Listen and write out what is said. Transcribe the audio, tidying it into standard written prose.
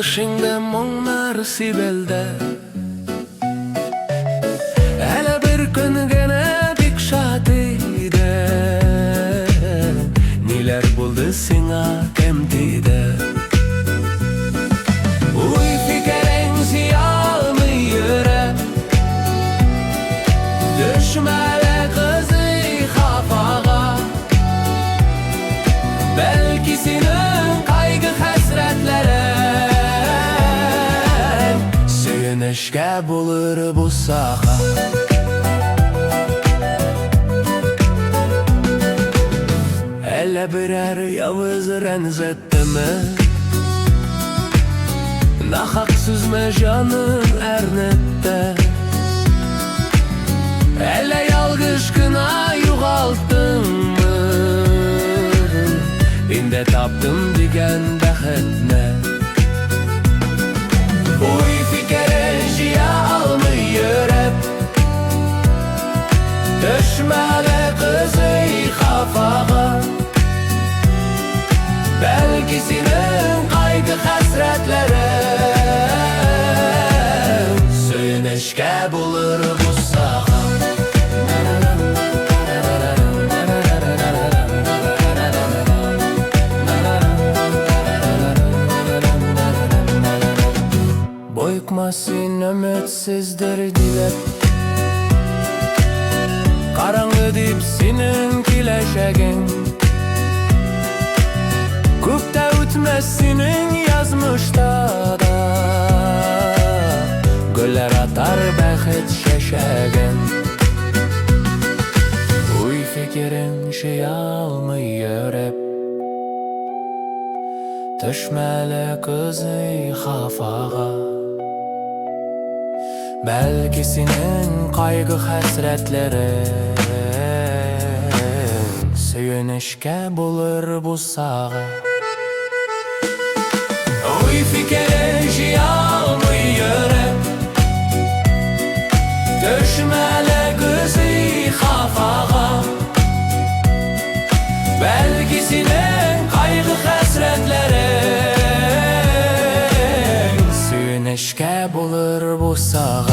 kalışında monlar sibelde. Hele bir gün gene bik şadide, niler buldu sana kemtide. Uy fikren ziyalmı yürep, düşmele kızı kafağa. Belki senin kaygı hasretlere söyünüşke bulur bu saha. Hele birer yavuz renzetti mi? Nahak süzme canın ernette. Hele yalgış kına yuğalttın mı? İnde tapdım digen bəxetne. Uy fikere jiya almı yörep, düşmele kızı kafağa. Belki senin kaygı hasretlere söyünüşke bulur bu saha. Boykmasın ümitsizdir dilep, karanlık dip senin kileşegin. Kupta ütmez senin yazmışta da, güller atar bəxet şeşegen. Uy fikirin şey almıyor hep, düşmeli kızı kafağa. Belki senin kaygı hasretleri söyünüşke bulur bu sağa. Uy fikere jiyalmıyor hep, düşmeli kızı kafağa. Belki senin kaygı hasretleri söyünüşke bulur bu sağa.